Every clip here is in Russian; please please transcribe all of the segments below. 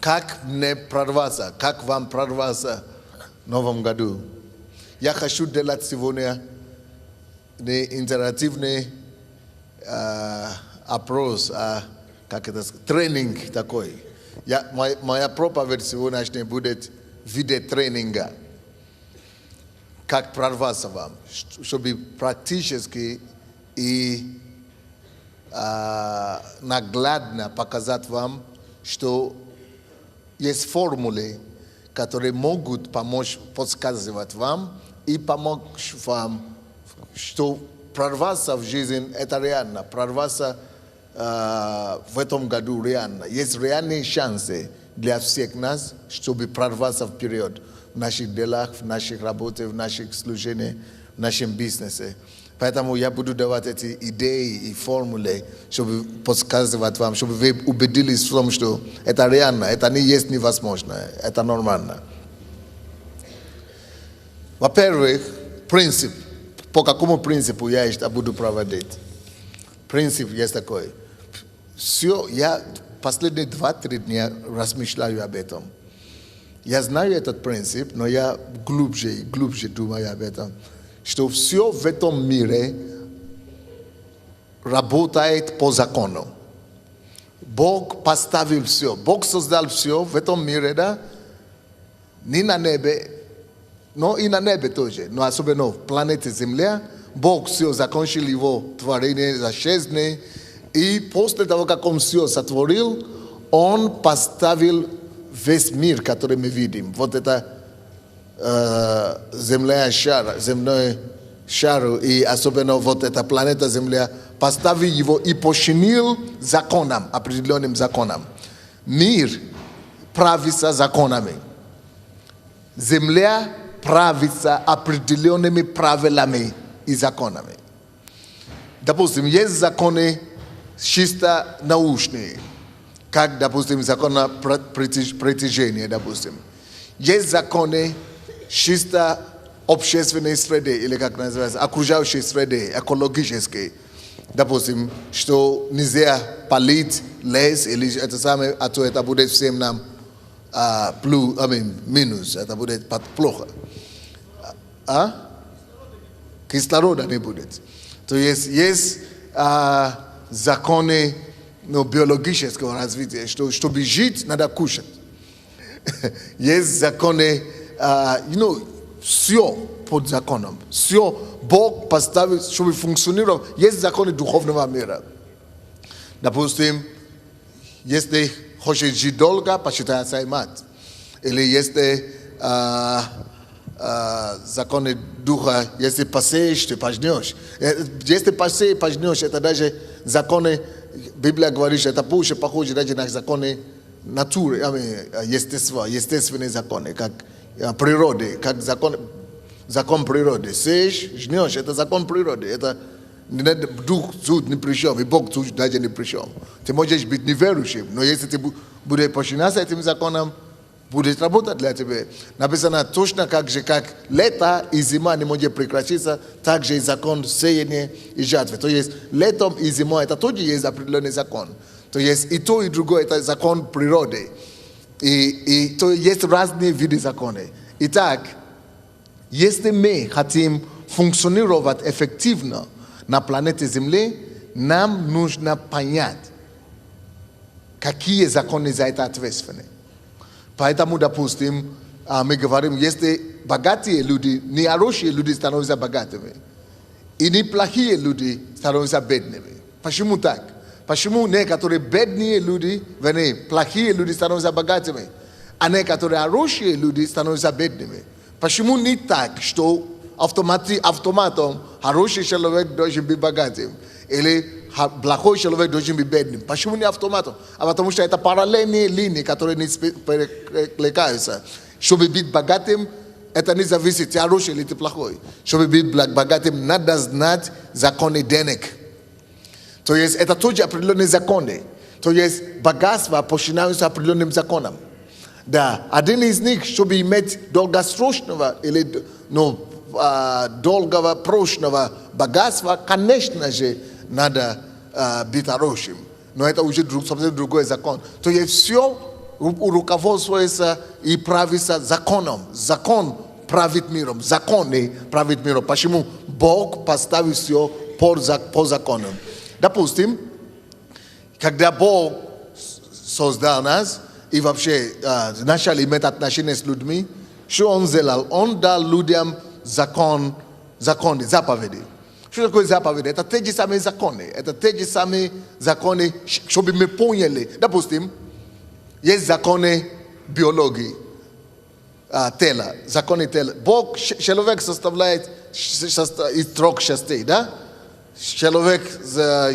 как мне прорваться, как вам прорваться в новом году. Я хочу делать сегодня интерактивный опрос, как это сказать, тренинг такой. Моя проповедь сегодняшняя будет в виде тренинга. Как прорваться вам, чтобы практически и наглядно показать вам, что есть формулы, которые могут помочь подсказывать вам и помочь вам, что прорваться в жизнь это реально, прорваться в этом году реально. Есть реальные шансы для всех нас, чтобы прорваться вперед в наших делах, в наших работах, в наших служениях, в нашем бизнесе. Поэтому я буду давать эти идеи и формулы, чтобы подсказывать вам, чтобы вы убедились в том, что это реально, это не есть невозможно, это нормально. Во-первых, принцип. По какому принципу я это буду проводить? Принцип есть такой. Все, я последние 2-3 дня размышляю об этом. Я знаю этот принцип, но я глубже и глубже думаю об этом. Что все в этом мире работает по закону. Бог поставил все. Бог создал все в этом мире, да? Не на небе, но и на небе тоже. Но особенно в планете Земля. Бог все закончил его творение за 6 дней. И после того, как Он все сотворил, Он поставил весь мир, который мы видим. Вот это земной шар, и особенно вот эта планета Земля, поставил его и починил законом, определенным законом. Мир правится законами. Земля правится определенными правилами и законами. Допустим, есть законы чисто научные, как, допустим, закон притяжения, допустим. Есть законы чисто общественной среды, или как называется, окружающей среды, экологической. Допустим, что нельзя палить лес, или это самое, а то это будет всем нам минус, это будет плохо. Кислорода не будет. То есть законы биологического развития, что чтобы жить, надо кушать. Есть законы, все под законом. Все Бог поставил, чтобы функционировать. Есть законы духовного мира. Допустим, если хочешь жить долго, почитай Саймат. Или если законы духа, если посеешь, ты пожнешь. Если посеешь, пожнешь, это даже законы, Библия говорит, что это больше похоже даже на законы натуры, естественные законы, как природы, как закон природы. Сеешь, жнешь, это закон природы. Это дух тут не пришел, и Бог тут даже не пришел. Ты можешь быть неверующим, но если ты будешь подчиняться этим законам, будет работать для тебя. Написано точно как лето и зима не может прекратиться, так же и закон сеяния и жатвы. То есть летом и зимой это тоже есть определенный закон. То есть и то, и другое это закон природы. И то есть разные виды законов. Итак, если мы хотим функционировать эффективно на планете Земля, нам нужно понять, какие законы за это ответственны. Поэтому, допустим, мы говорим, если богатые люди, не хорошие люди становятся богатыми, и не плохие люди становятся бедными. Почему так? Почему некоторые бедные люди, плохие люди становятся богатыми, а некоторые хорошие люди становятся бедными? Почему не так, что автоматом хороший человек должен быть богатым, или плохой человек должен быть бедным? Почему не автоматом? Потому что это параллельные линии, которые не перекликаются. Чтобы быть богатым, это не зависит, ты хороший или ты плохой. Чтобы быть богатым, надо знать законы денег. То есть это тоже определенные законы. То есть богатство подчиняется определенным законам. Да, один из них, чтобы иметь долгосрочного или долгопрочного богатства, конечно же, надо быть хорошим. Но это уже совсем другой закон. То есть все руководствуется и правится законом. Закон правит миром. Законы правит миром. Почему? Бог поставил все по закону. Допустим, когда Бог создал нас и вообще начал иметь отношения с людьми, что Он сделал? Он дал людям законы, заповеди. Что такое заповеди? Это те же самые законы. Это те же самые законы, чтобы мы поняли. Допустим, есть законы биологии, тела, законы тела. Бог, человек составляет из 3 частей, да? Человек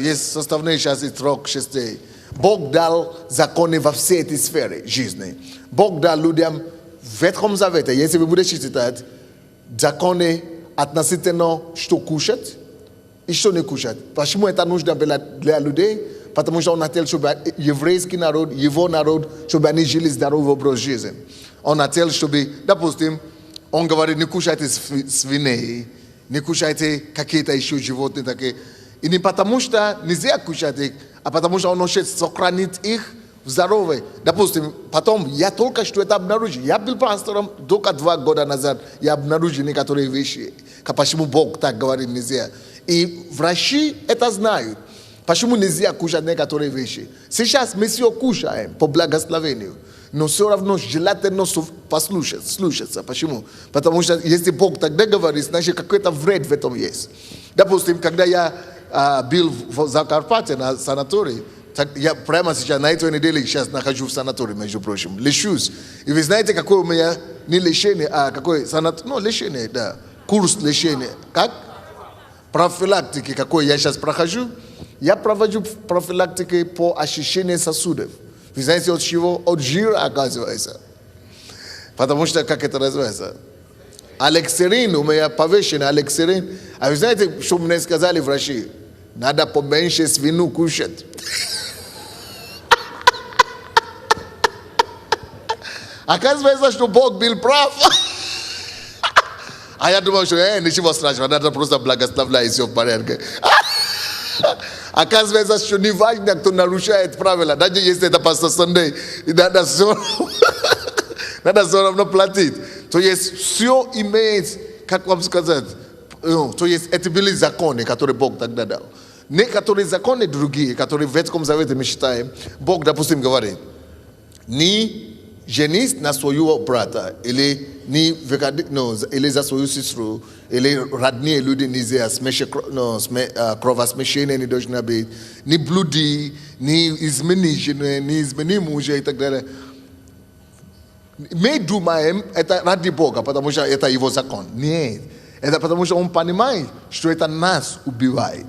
есть составные части из 3 частей. Бог дал законы во все эти сферы жизни. Бог дал людям в Ветхом Завете, если вы будете читать, законы относительно что кушать и что не кушать. Почему это нужно для людей? Потому что Он хотел, чтобы еврейский народ, его народ, чтобы они жили здоровый образ жизни. Он хотел, чтобы, допустим, Он говорит, не кушайте свиней, не кушайте какие-то еще животные такие. И не потому что нельзя кушать их, а потому что Он хочет сохранить их в здоровье. Допустим, потом я только что это обнаружил. Я был пастором только 2 года назад. Я обнаружил некоторые вещи. Почему Бог так говорит нельзя. И врачи это знают. Почему нельзя кушать некоторые вещи. Сейчас мы все кушаем по благословению. Но все равно желательно послушаться. Почему? Потому что если Бог тогда говорит, значит какой-то вред в этом есть. Допустим, когда я был в Закарпатье на санатории, я прямо сейчас на этой неделе сейчас нахожусь в санатории, между прочим. Лечусь. И вы знаете, какое у меня не лечение, а какой санаторий? Ну, лечение, да. Курс лечения. Как? Профилактики, какой я сейчас прохожу. Я провожу профилактики по очищению сосудов. Вы знаете от чего? От жира, оказывается. Потому что, как это называется? Алексерин, у меня повышенный алексерин. А вы знаете, что мне сказали врачи? Надо поменьше свину кушать. Оказывается, что Бог был прав. А я думал, что ничего страшного, надо просто благословлять, и все в порядке. Оказывается, что не важно, кто нарушает правила. Даже если это пастор Сандей, надо все равно платить. То есть все имеет, как вам сказать, то есть это были законы, которые Бог тогда дал. Некоторые законы другие, которые в Ветхом Завете мы считаем, Бог, допустим, говорит, не женись на своего брата, или или за свою сестру, или родные люди нельзя, кровосмешение не должно быть, не блуди, не измени жену, не измени мужа и так далее. Мы думаем, это ради Бога, потому что это его закон. Нет, это потому что Он понимает, что это нас убивает.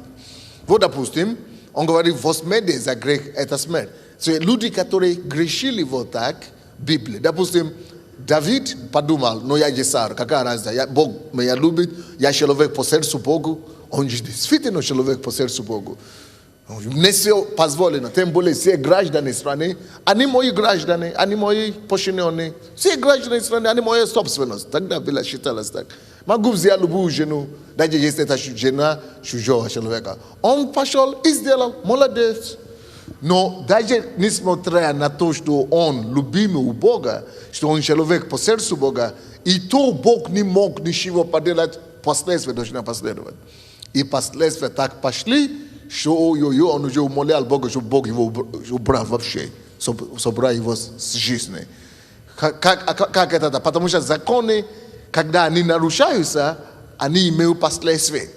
Вот, допустим, Он говорит, возмездие за грех – это смерть. Люди, которые грешили вот так, Библия. Допустим, Давид подумал, но я Есар, какая разница, Бог меня любит, я человек по сердцу Богу, он же действительно человек по сердцу Богу. Не все позволено, тем более все граждане страны, они мои граждане, они мои подчиненные, все граждане страны, они моя собственность. Тогда было считалось так. Могу взять любую жену, даже если это жена чужого человека. Он пошел и сделал, молодец. Но даже несмотря на то, что он любимый у Бога, что он человек по сердцу Бога, и то Бог не мог ничего поделать, последствия должны последовать. И последствия так пошли, что он уже умолял Бога, чтобы Бог его убрал вообще, собрал его с жизни. Как это? Потому что законы, когда они нарушаются, они имеют последствия.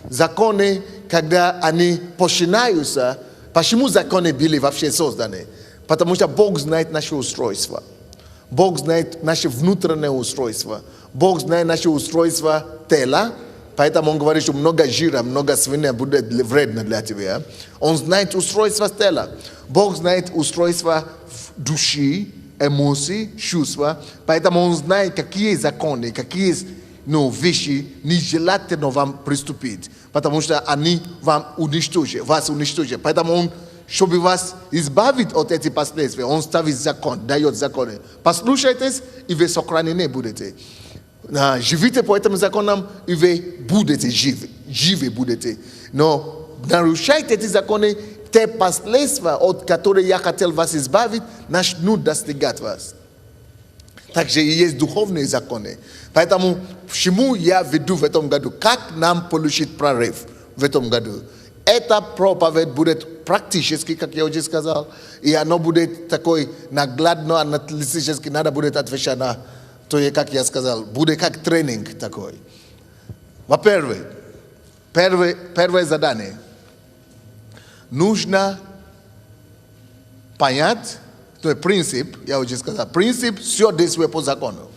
Законы, когда они начинаются, почему законы были вообще созданы? Потому что Бог знает наше устройство. Бог знает наше внутреннее устройство. Бог знает наше устройство тела. Поэтому Он говорит, что много жира, много свиней будет вредно для тебя. Он знает устройство тела. Бог знает устройство души, эмоций, чувства. Поэтому Он знает, какие законы, какие вещи нежелательно вам приступить. Потому что они вас уничтожат. Поэтому Он, чтобы вас избавить от этих последствий, Он ставит закон, дает законы. Послушайтесь, и вы сохранены будете. Живите по этим законам, и вы будете живы будете. Но нарушайте эти законы, те последства, от которых я хотел вас избавить, начнут достигать вас. Также и есть духовные законы. Поэтому, почему я веду в этом году? Как нам получить прорыв в этом году? Эта проповедь будет практически, как я уже сказал, и оно будет такой наглядно, аналитически, надо будет отвечать на то, как я сказал, будет как тренинг такой. Во-первых, первое задание. Нужно понять, то есть принцип, я уже сказал, принцип все действует по закону.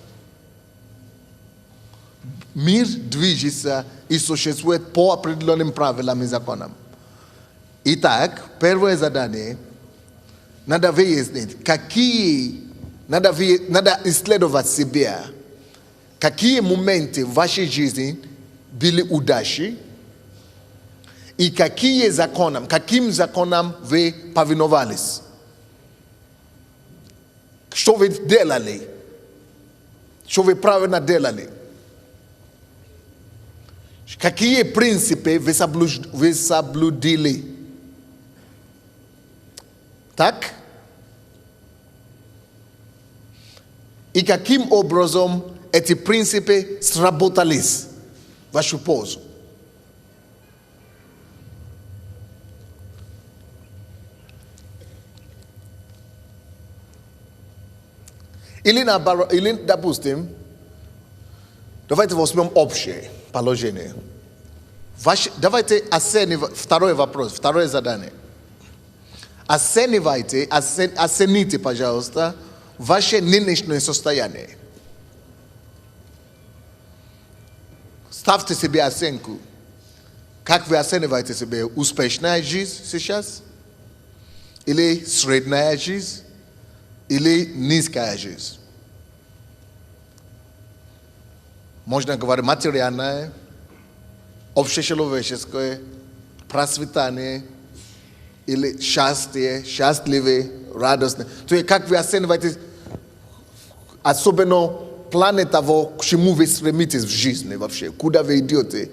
Мир движется и существует по определенным правилам и законам. Итак, первое задание, надо выяснить, надо исследовать себя, какие моменты в вашей жизни были удачи, и каким законам вы повиновались. Что вы делали? Что вы правильно делали? Какие принципы вы соблюдили? Так? И каким образом эти принципы сработались в вашу пользу? Или, допустим, давайте возьмем общее положение. Давайте оценим второй вопрос, второе задание. Оцените, пожалуйста, ваше нынешнее состояние. Ставьте себе оценку. Как вы оцениваете себе? Успешная жизнь сейчас? Или средняя жизнь? Или низкая жизнь? Можно говорить материальное, общечеловеческое, процветание, или счастье, счастливый, радостный. То есть как вы оцениваете, особенно планы того, к чему вы стремитесь в жизни вообще, куда вы идете,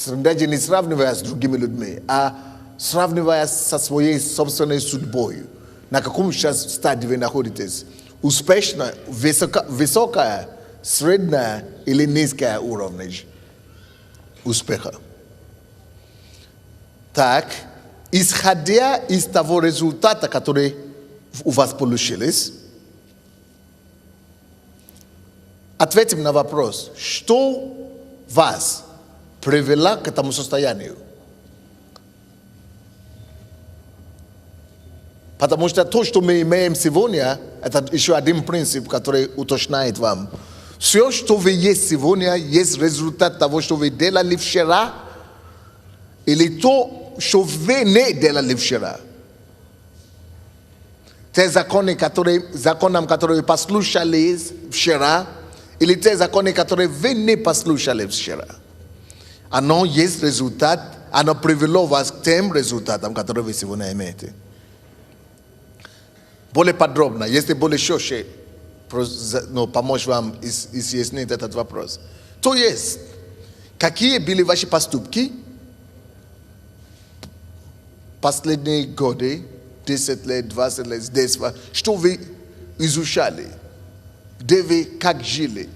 даже не сравнивая с другими людьми, а сравнивая со своей собственной судьбой. На каком сейчас стадии вы находитесь? Успешно, высокая, средняя или низкая уровень успеха? Так, исходя из того результата, который у вас получились, ответим на вопрос, что вас привело к этому состоянию? Потому что то, что мы имеем сегодня, это еще один принцип, который уточняет вам. Все, что вы есть сегодня, есть результат того, что вы делали вчера, или то, что вы не делали вчера. Те законы, законам, которые вы послушали вчера, или те законы, которые вы не послушали вчера. Оно есть результат, оно привело вас к тем результатам, которые вы сегодня имеете. Более подробно, если более четче, помочь вам изъяснить этот вопрос. То есть, какие были ваши поступки последние годы, 10 лет, 20 лет, 10 лет, что вы изучали, где вы как жили?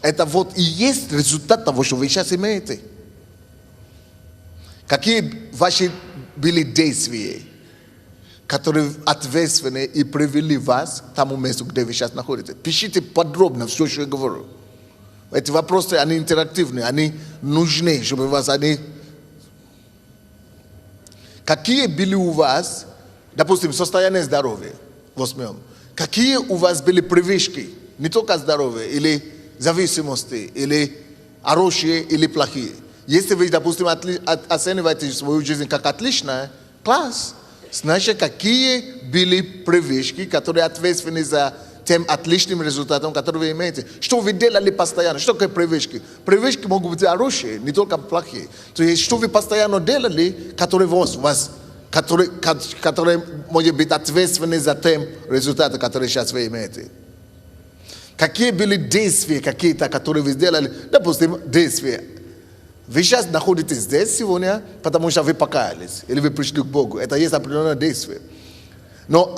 Это вот и есть результат того, что вы сейчас имеете. Какие ваши были действия, которые ответственны и привели вас к тому месту, где вы сейчас находитесь? Пишите подробно все, что я говорю. Эти вопросы, они интерактивные, они нужны, чтобы вас они... Какие были у вас, допустим, состояние здоровья, возьмем. Какие у вас были привычки, не только здоровье, или зависимости, или хорошие, или плохие? Если вы, допустим, оцениваете свою жизнь как отличная, класс. Значит, какие были привычки, которые ответственны за тем отличным результатом, который вы имеете? Что вы делали постоянно? Что такое привычки? Привычки могут быть хорошие, не только плохие. То есть, что вы постоянно делали, которые могут быть ответственны за тем результатом, который сейчас вы имеете? Какие были действия какие-то, которые вы сделали? Допустим, действия. Вы сейчас находитесь здесь сегодня, потому что вы покаялись, или вы пришли к Богу. Это есть определенное действие. Но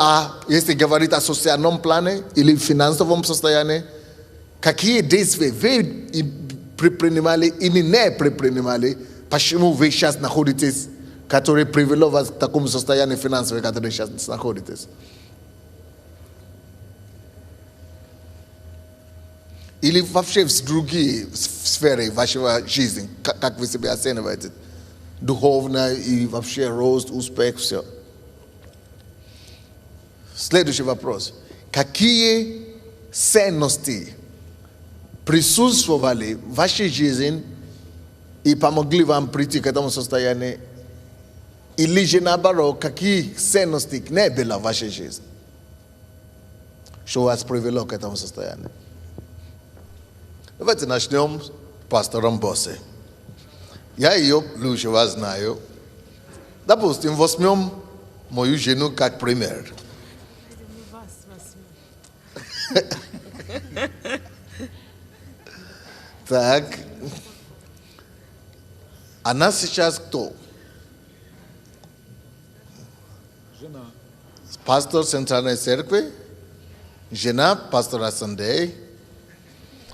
если говорить о социальном плане или финансовом состоянии, какие действия вы предпринимали или не предпринимали, почему вы сейчас находитесь, которое привело вас к такому состоянию финансовому, которое сейчас находитесь? Или вообще в другие сферы вашей жизни, как вы себя оцениваете? Духовно и вообще рост, успех, все. Следующий вопрос. Какие ценности присутствовали в вашей жизни и помогли вам прийти к этому состоянию? Или же наоборот, какие ценности не было в вашей жизни, что вас привело к этому состоянию? Давайте начнем с пастором Боссе. Я ее лучше вас знаю. Допустим, возьмем мою жену как пример. Так. Она сейчас кто? Жена. Пастор Центральной Церкви, жена пастора Сандей.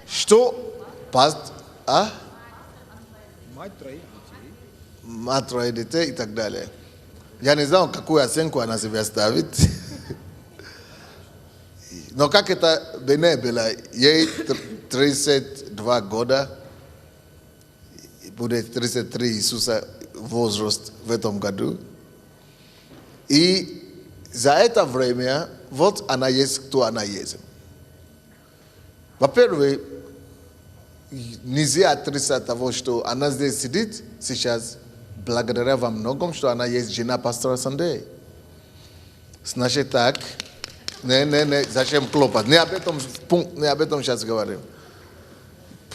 Что Мать троих детей. Мать троих детей и так далее. Я не знаю, какую оценку она себе ставит. Но как это бы не было, ей 32 года, будет 33 Иисуса возраст в этом году. И за это время, вот она есть, кто она есть. Во-первых, нельзя отрицать того, что она здесь сидит сейчас, благодаря во многом, что она есть жена пастора Сандей. Значит так, зачем хлопать? Не об этом сейчас говорим.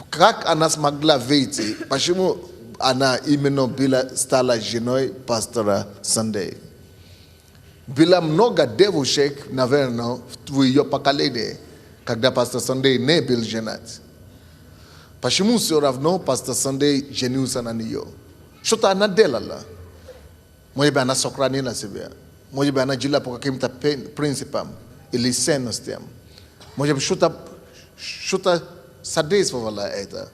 Как она смогла выйти? Почему она именно стала женой пастора Сандей? Было много девушек, наверное, в ее поколении, когда пастор Сандей не был женат. Почему все равно пастор Сандей женился на нее? Что-то она делала. Может быть, она сохранила себя. Может быть, она жила по каким-то принципам или ценностям. Может быть, что-то содействовало это.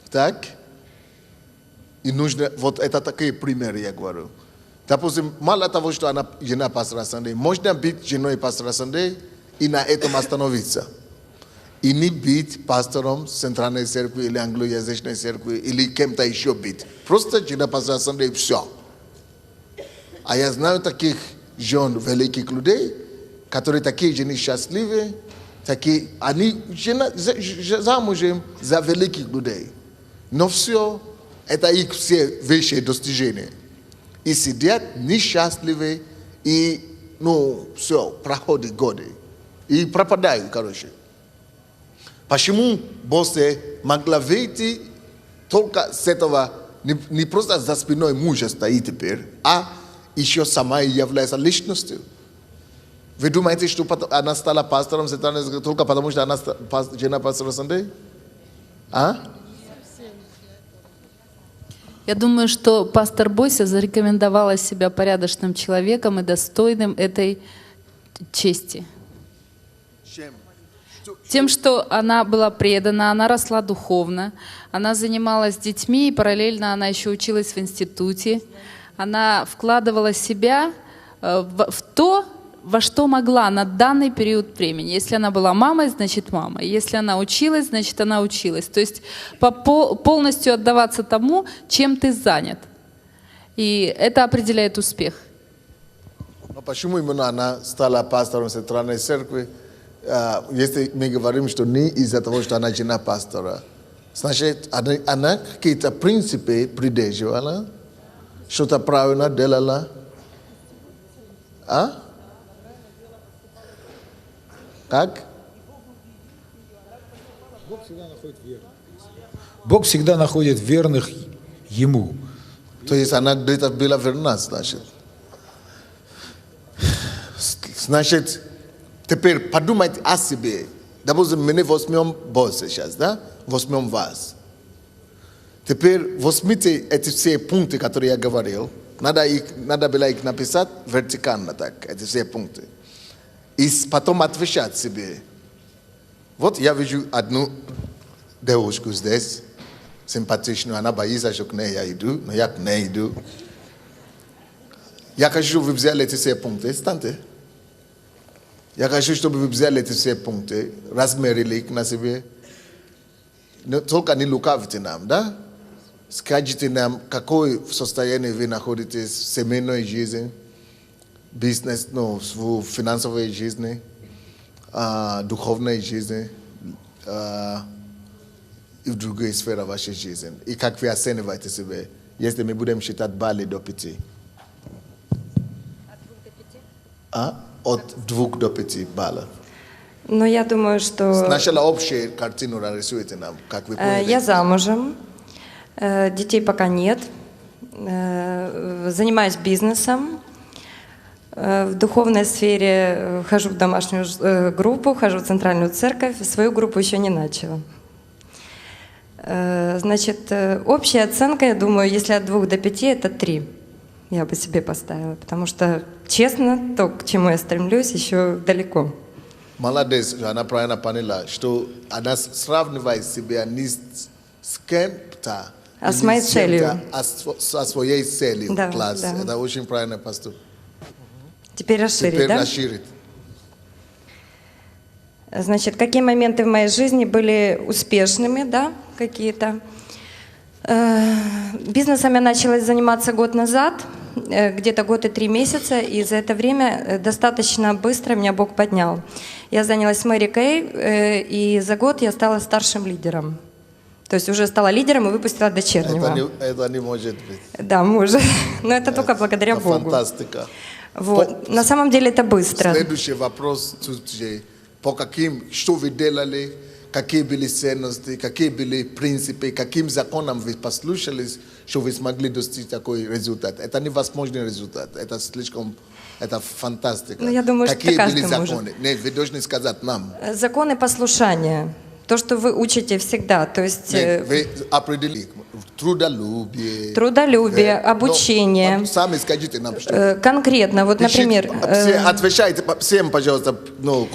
Так? И нужно, вот это такие примеры, я говорю. Допустим, мало того, что она жена пастора Сандей, можно быть женой пастора Сандей и на этом остановиться. И не быть пастором Центральной Церкви или англоязычной церкви или кем-то еще быть. Просто жена пастора Сандей, все. А я знаю таких жен великих людей, которые такие жены счастливые, такие, они замужем за великих людей. Но все, это их все вещи достижения. И сидят несчастливые, и, все, проходят годы. И пропадают, короче. Почему Боссе могла выйти только с этого, не просто за спиной мужа стоит теперь, а еще сама является личностью? Вы думаете, что она стала пастором только потому, что она жена пастора Сандей? Я думаю, что пастор Боссе зарекомендовала себя порядочным человеком и достойным этой чести. Чем? Тем, что она была предана, она росла духовно, она занималась детьми, и параллельно она еще училась в институте. Она вкладывала себя в то, во что могла на данный период времени. Если она была мамой, значит мама. Если она училась, значит она училась. То есть полностью отдаваться тому, чем ты занят. И это определяет успех. Но почему именно она стала пастором Центральной Церкви? Если мы говорим, что не из-за того, что она жена пастора, значит, она какие-то принципы придерживала, что-то правильно делала. Как? Бог всегда находит верных Ему. То есть она где-то была верна, значит. Значит, теперь подумайте о себе. Допустим, мы возьмем Боссе сейчас, да? Возьмем вас. Теперь возьмите эти все пункты, которые я говорил, надо было их написать вертикально так, эти все пункты. И потом отвечать себе. Вот я вижу одну девушку здесь, симпатичную, она боится, что к ней я иду, но я к ней иду. Я хочу, чтобы вы взяли эти все пункты, станьте. Я хочу, чтобы вы взяли эти все пункты, размерили их на себе. Но только не лукавьте нам, да? Скажите нам, какое состояние вы находитесь в семейной жизни, бизнес, в финансовой жизни, духовной жизни и в другие сферы вашей жизни. И как вы оцениваете себя, если мы будем считать баллы до 5. От 2 до 5 баллов. Но я думаю, что... Сначала общую картину нарисуйте нам, как вы поняли. Я замужем, детей пока нет, занимаюсь бизнесом, в духовной сфере хожу в домашнюю группу, хожу в центральную церковь, свою группу еще не начала. Значит, общая оценка, я думаю, если от 2 до 5, это 3. Я бы себе поставила, потому что, честно, то, к чему я стремлюсь, еще далеко. Молодец, она правильно поняла, что она сравнивает себя не с кем-то, а с моей целью. Со своей целью да, в классе. Да. Это очень правильный поступок. Теперь расширить, Теперь да? расширить. Значит, какие моменты в моей жизни были успешными, да, какие-то. Бизнесом я начала заниматься год назад, где-то год и 3 месяца, и за это время достаточно быстро меня Бог поднял. Я занялась Мэри Кей, и за год я стала старшим лидером. То есть уже стала лидером и выпустила дочернего. Это не может быть. Да, может. Но это только благодаря это Богу. Фантастика. Вот. На самом деле это быстро. Следующий вопрос тут же. По каким, что вы делали, какие были ценности, какие были принципы, каким законам вы послушались, что вы смогли достичь такой результат. Это невозможный результат. Это слишком, это фантастика. Ну, я думаю, какие что были каждый законы? может. Нет, вы должны сказать нам. Законы послушания. То, что вы учите всегда. То есть... Нет, вы определили. Трудолюбие. Трудолюбие, обучение. Сами скажите нам, что. Конкретно, вот, например... Отвечайте всем, пожалуйста,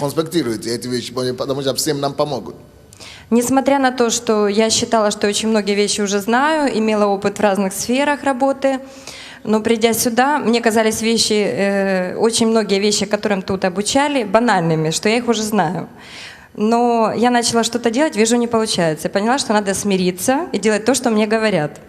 конспектируйте эти вещи, потому что всем нам помогут. Несмотря на то, что я считала, что очень многие вещи уже знаю, имела опыт в разных сферах работы, но придя сюда, мне казались вещи, очень многие вещи, которым тут обучали, банальными, что я их уже знаю. Но я начала что-то делать, вижу, не получается. Я поняла, что надо смириться и делать то, что мне говорят.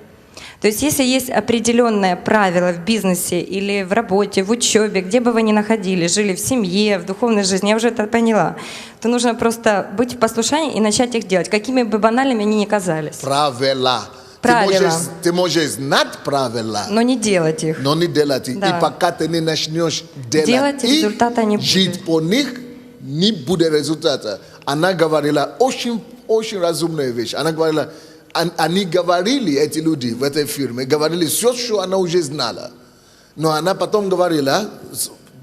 То есть если есть определенное правило в бизнесе или в работе, в учебе, где бы вы ни находились, жили в семье, в духовной жизни, я уже это поняла, то нужно просто быть в послушании и начать их делать, какими бы банальными они ни казались. Правила. Правила. Ты можешь знать правила, Но не делать их. но не делать их. Да. И пока ты не начнешь Делать, их, результата не будет. жить по них, не будет результата. Она говорила очень, очень разумную вещь. Она говорила, они говорили, эти люди в этой фирме, говорили все, что она уже знала. Но она потом говорила,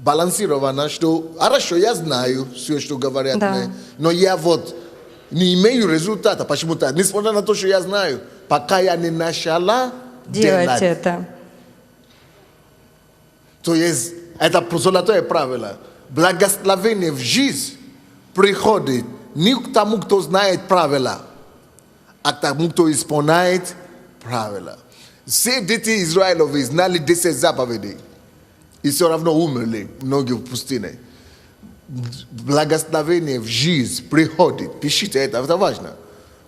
балансированно, что хорошо, я знаю все, что говорят Да. мне, но я вот не имею результата почему-то, несмотря на то, что я знаю, пока я не начала Делать это. То есть это золотое правило. Благословение в жизнь приходит не к тому, кто знает правила, а к тому, кто исполняет правила. Все дети Израилевы знали 10 заповедей и все равно умерли многие в пустыне. Благословение в жизнь приходит. Пишите это важно.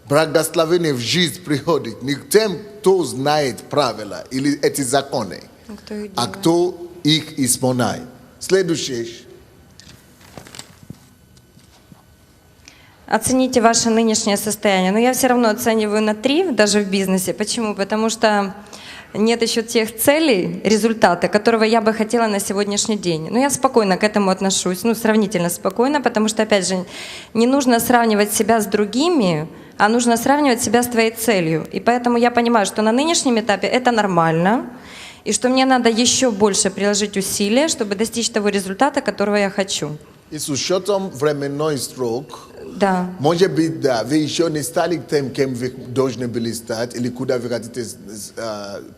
Благословение в жизнь приходит не к тем, кто знает правила или эти законы, а кто их исполняет. Следующее. Оцените ваше нынешнее состояние. Но я все равно оцениваю на 3, даже в бизнесе. Почему? Потому что нет еще тех целей, результата, которого я бы хотела на сегодняшний день. Но я спокойно к этому отношусь, сравнительно спокойно, потому что, опять же, не нужно сравнивать себя с другими, а нужно сравнивать себя с твоей целью. И поэтому я понимаю, что на нынешнем этапе это нормально, и что мне надо еще больше приложить усилия, чтобы достичь того результата, которого я хочу. И с учетом временной срок, Да. Может быть, да, вы еще не стали тем, кем вы должны были стать, или куда вы хотите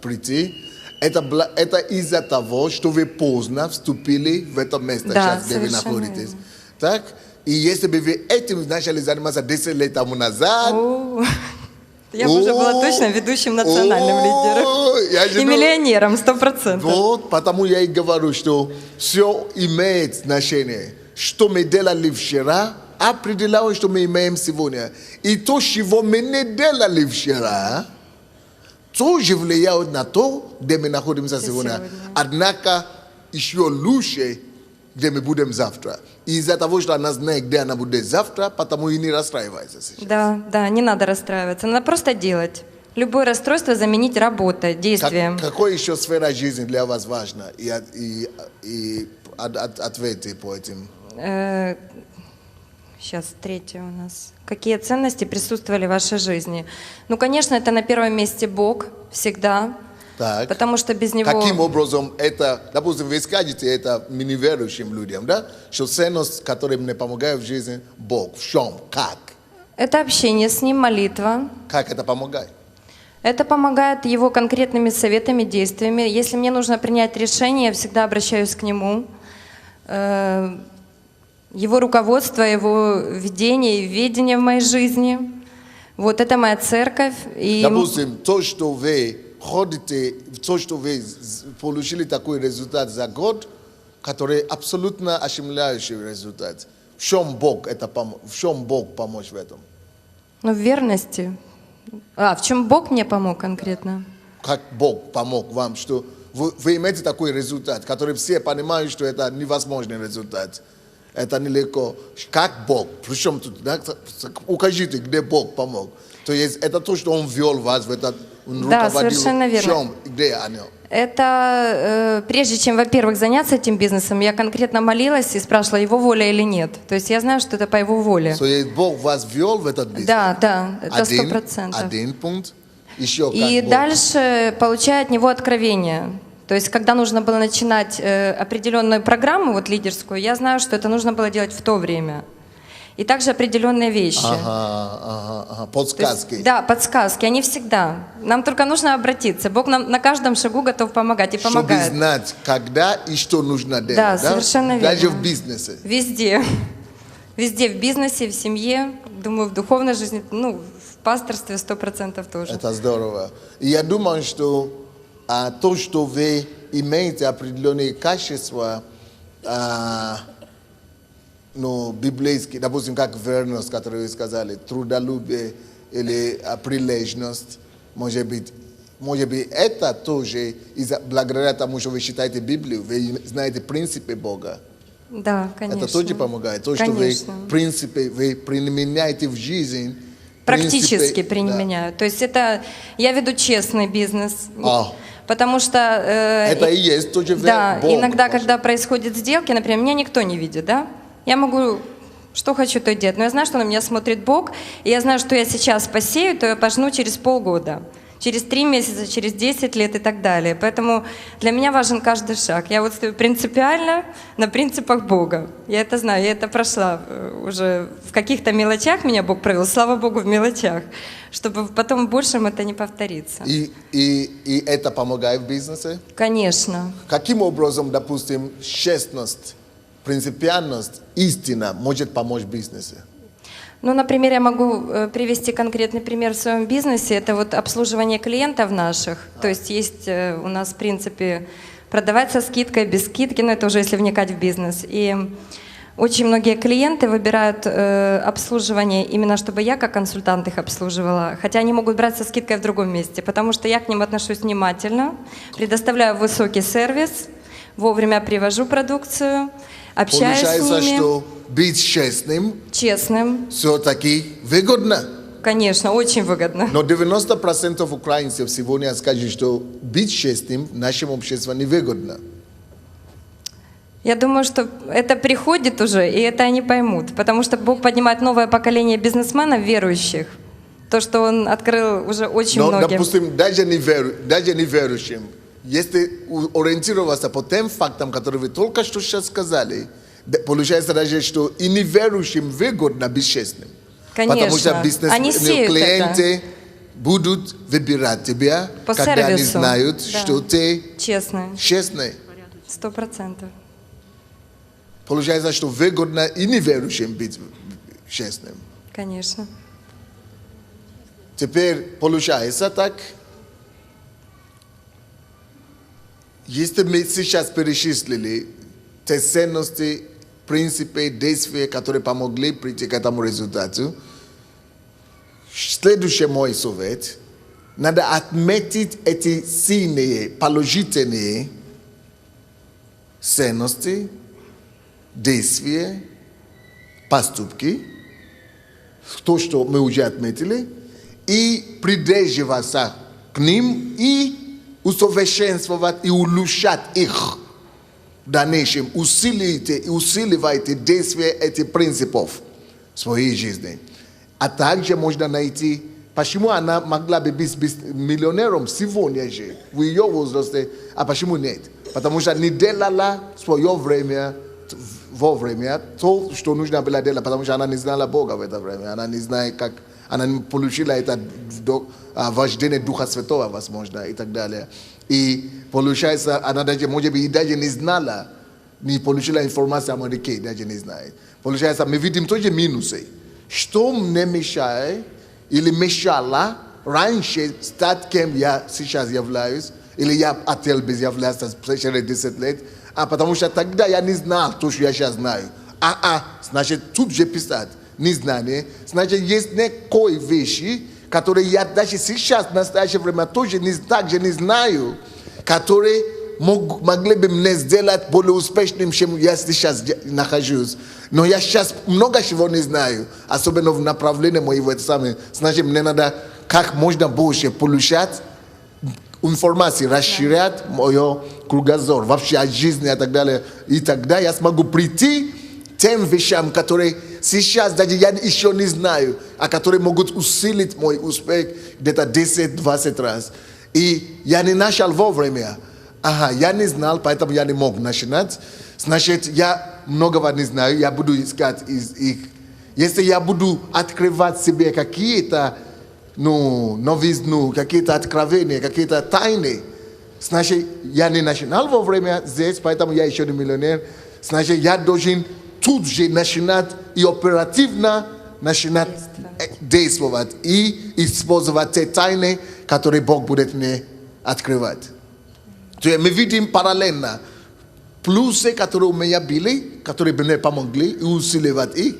прийти. Это из-за того, что вы поздно вступили в это место, Да, сейчас, где вы совершенно находитесь. верно. Так? И если бы вы этим начали заниматься 10 лет тому назад, О, я бы уже была точно ведущим национальным лидером. Я же И миллионером, 100%. Вот, потому я и говорю, что все имеет значение. Что мы делали вчера, определяет, что мы имеем сегодня. И то, чего мы не делали вчера, тоже влияет на то, где мы находимся сегодня. Однако, еще лучше, где мы будем завтра. И из-за того, что она знает, где она будет завтра, потому и не расстраивается сейчас. Да, да, не надо расстраиваться, надо просто делать. Любое расстройство заменить работой, действием. Какой еще сфера жизни для вас важна? И ответьте по этим. Сейчас, третье у нас. Какие ценности присутствовали в вашей жизни? Ну, конечно, это на первом месте Бог всегда. Так. Потому что без Него... Каким образом это, допустим, вы скажете это неверующим людям, да? Что ценность, которая мне помогает в жизни, Бог. В чем? Как? Это общение с Ним, молитва. Как это помогает? Это помогает Его конкретными советами, действиями. Если мне нужно принять решение, я всегда обращаюсь к Нему. Его руководство, Его видение и ведение в моей жизни. Вот это моя церковь. И... Допустим, то, что вы ходите, то, что вы получили такой результат за год, который абсолютно ошеломляющий результат. В чем Бог помочь в этом? Ну, в верности. В чем Бог мне помог конкретно? Как Бог помог вам, что вы имеете такой результат, который все понимают, что это невозможный результат. Это нелегко. Как Бог? Причем тут, да, укажите, где Бог помог. То есть это то, что Он ввел вас в этот, Он Да, руководил. совершенно верно. В чем? Где оно? Это прежде чем, во-первых, заняться этим бизнесом, я конкретно молилась и спрашивала, Его воля или нет. То есть я знаю, что это по Его воле. То есть Бог вас ввел в этот бизнес? Да, это 100%. Один пункт. Еще И как Бог. дальше получаю от Него откровение. То есть, когда нужно было начинать определенную программу, вот лидерскую, я знаю, что это нужно было делать в то время. И также определенные вещи. Подсказки. То есть, да, подсказки, они всегда. Нам только нужно обратиться. Бог нам на каждом шагу готов помогать и помогает. Чтобы знать, когда и что нужно делать. Да, совершенно верно. Даже в бизнесе. Везде. Везде, в бизнесе, в семье, думаю, в духовной жизни, ну, в пасторстве 100% тоже. Это здорово. И я думаю, что то, что вы имеете определенные качества, библейские, допустим, как верность, которую вы сказали, трудолюбие или прилежность, может быть, это тоже благодаря тому, что вы читаете Библию, вы знаете принципы Бога. Да, конечно. Это тоже помогает. То, что вы, в принципе, вы применяете в жизнь. Практически применяю. Да. То есть это, я веду честный бизнес. Потому что... это и есть тоже Бог. Да, иногда, когда происходят сделки, например, меня никто не видит, да? Я могу, что хочу, то и делать. Но я знаю, что на меня смотрит Бог, и я знаю, что я сейчас посею, то я пожну через полгода, через 3 месяца, через 10 лет и так далее. Поэтому для меня важен каждый шаг. Я вот стою принципиально на принципах Бога. Я это знаю, я это прошла уже в каких-то мелочах, меня Бог провел, слава Богу, в мелочах, чтобы потом в большем это не повторится. И это помогает в бизнесе? Конечно. Каким образом, допустим, честность, принципиальность, истина может помочь в бизнесе? Ну, например, я могу привести конкретный пример в своем бизнесе. Это вот обслуживание клиентов наших. То есть есть у нас, в принципе, продавать со скидкой, без скидки, но это уже если вникать в бизнес. И очень многие клиенты выбирают обслуживание именно, чтобы я как консультант их обслуживала. Хотя они могут брать со скидкой в другом месте, потому что я к ним отношусь внимательно, предоставляю высокий сервис, вовремя привожу продукцию, общаюсь с ними. Получается, что быть честным все-таки выгодно. Конечно, очень выгодно. Но 90% украинцев сегодня скажут, что быть честным в нашем обществе невыгодно. Я думаю, что это приходит уже, и это они поймут. Потому что Бог поднимает новое поколение бизнесменов, верующих. То, что Он открыл уже очень многим. Но, допустим, даже неверующим, если ориентироваться по тем фактам, которые вы только что сейчас сказали, Получается даже, что и неверующим выгодно быть честным. Потому что Конечно. Они сеют клиенты будут выбирать тебя, По когда они сервису. знают, Да. что ты Честно, честный. 100%. Получается, что выгодно и неверующим быть честным. Конечно. Теперь получается так, если мы сейчас перечислили те ценности, принципы, действия, которые помогли прийти к этому результату, следующий мой совет, надо отметить эти сильные, положительные ценности, действия, поступки, то, что мы уже отметили, и придерживаться к ним, и усовершенствовать и улучшать их в дальнейшем. Усиливайте действия этих принципов в своей жизни. А также можно найти, почему она могла бы быть миллионером сегодня же, в ее возрасте, а почему нет? Потому что не делала свое время вовремя то, что нужно было делать, потому что она не знала Бога в это время, она не знает, как она не получила это вождение Духа Святого, возможно, и так далее. И получается, она даже, может быть, и даже не знала, не получила информацию о Америке, даже не знает. Получается, мы видим тоже минусы. Что мне мешает или мешало раньше стать кем я сейчас являюсь, или я хотел бы являться через 10 лет, потому что тогда я не знал то, что я сейчас знаю. Значит, тут же писать. Незнание, значит, есть некие вещи, которые я даже сейчас, в настоящее время, тоже также не знаю, которые могли бы мне сделать более успешным, чем я сейчас нахожусь. Но я сейчас много чего не знаю, особенно в направлении моего самого. Значит, мне надо как можно больше получать информации, расширять мой кругозор, вообще о жизни и так далее. И тогда я смогу прийти к тем вещам, которые сейчас даже я еще не знаю, а которые могут усилить мой успех где-то 10-20 раз. И я не начал вовремя. Я не знал, поэтому я не мог начинать. Значит, я многого не знаю, я буду искать из их. Если я буду открывать себе какие-то новизну, какие-то откровения, какие-то тайны, значит, я не начинал вовремя здесь, поэтому я еще не миллионер. Значит, я должен тут же начинать и оперативно начинать действовать и использовать те тайны, которые Бог будет мне открывать. То есть мы видим параллельно плюсы, которые у меня были, которые мне помогли и усиливать их,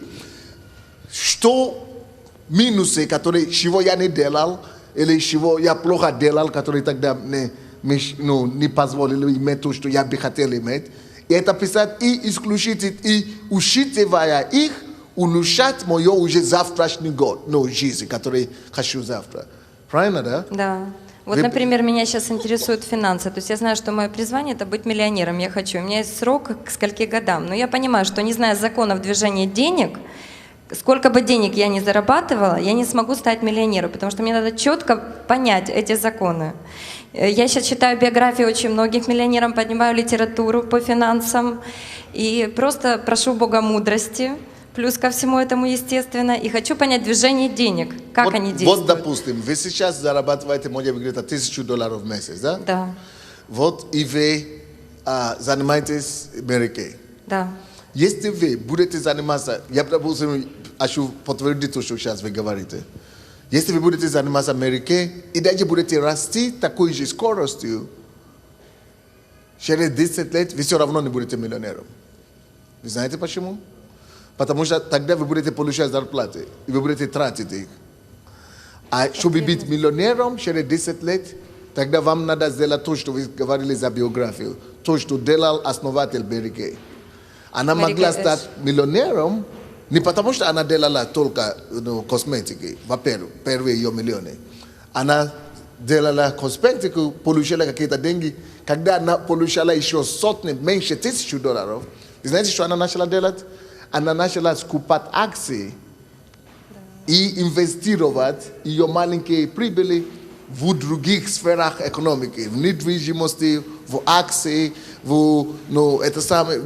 что минусы, которые чего я не делал, или чего я плохо делал, которые тогда не позволили иметь то, что я бы хотел иметь. И это писать и исключить, и учитывая их, улучшать мою уже завтрашний год, жизнь, который хочу завтра. Правильно, да? Да. Вот, например, меня сейчас интересуют финансы. То есть я знаю, что мое призвание – это быть миллионером. Я хочу. У меня есть срок к скольки годам. Но я понимаю, что не зная законов движения денег, сколько бы денег я ни зарабатывала, я не смогу стать миллионером, потому что мне надо четко понять эти законы. Я сейчас читаю биографии очень многих миллионеров, поднимаю литературу по финансам и просто прошу Бога мудрости, плюс ко всему этому, естественно, и хочу понять движение денег, как они действуют. Вот, допустим, вы сейчас зарабатываете, может быть, где-то $1000 в месяц, да? Да. Вот, и вы занимаетесь Америкой. Да. Если вы будете заниматься, я, допустим, хочу подтвердить то, что сейчас вы говорите. Если вы будете заниматься Америкой, и даже будете расти такой же скоростью, через 10 лет вы все равно не будете миллионером. Вы знаете почему? Потому что тогда вы будете получать зарплаты, и вы будете тратить их. А чтобы быть миллионером через 10 лет, тогда вам надо сделать то, что вы говорили за биографию, то, что делал основатель Америки. Она могла стать миллионером не потому, что она делала только косметики, во-первых, первые ее миллионы. Она делала косметику, получила какие-то деньги. Когда она получала еще сотни, меньше $1000, знаете, что она начала делать? Она начала скупать акции и инвестировать ее маленькие прибыли в других сферах экономики, в недвижимости, в акции, ну, это самое,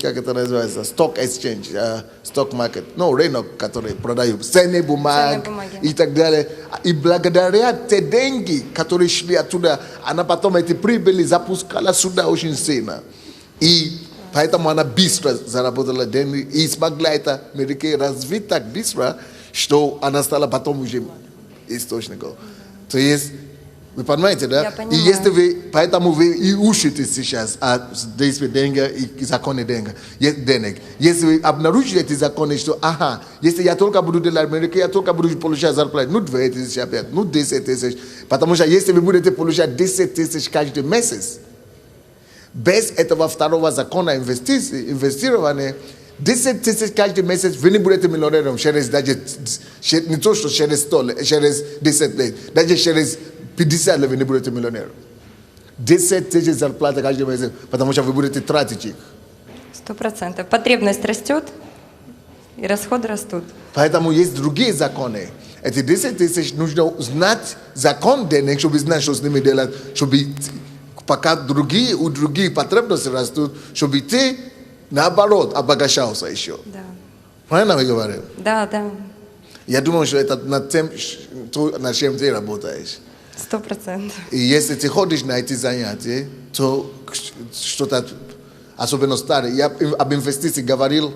как это называется, stock exchange, stock market, ну, рынок, который продают, ценные бумаги и так далее. И благодаря те деньги, которые шли оттуда, она потом эти прибыли запускала сюда очень сильно. И поэтому она быстро заработала деньги и смогла это Америке развить так быстро, что она стала потом уже источником. То есть, вы понимаете, да? Я понимаю. И если вы, поэтому вы и учитесь сейчас о действии денег и законе денег. Если вы обнаружите эти законы, что, ага, если я только буду делать Америке, я только буду получать зарплату, ну 2000 опять, ну 10 тысяч. Потому что если вы будете получать 10 тысяч каждый месяц, без этого второго закона инвестирования, 10 тысяч каждый месяц вы не будете миллионером через даже, не то, что через 100, через 10 лет, даже через 50 лет вы не будете миллионером. 10 тысяч зарплаты каждый месяц, потому что вы будете тратить их. 100%. Потребность растет, и расходы растут. Поэтому есть другие законы. Эти 10 тысяч нужно знать закон денег, чтобы знать, что с ними делать, чтобы пока у других потребности растут, чтобы ты наоборот обогащался еще. Да. Правильно мы говорим? Да, да. Я думаю, что это над тем, над чем ты работаешь. 100%. И если ты ходишь на эти занятия, то что-то особенно старое. Я об инвестиции говорил,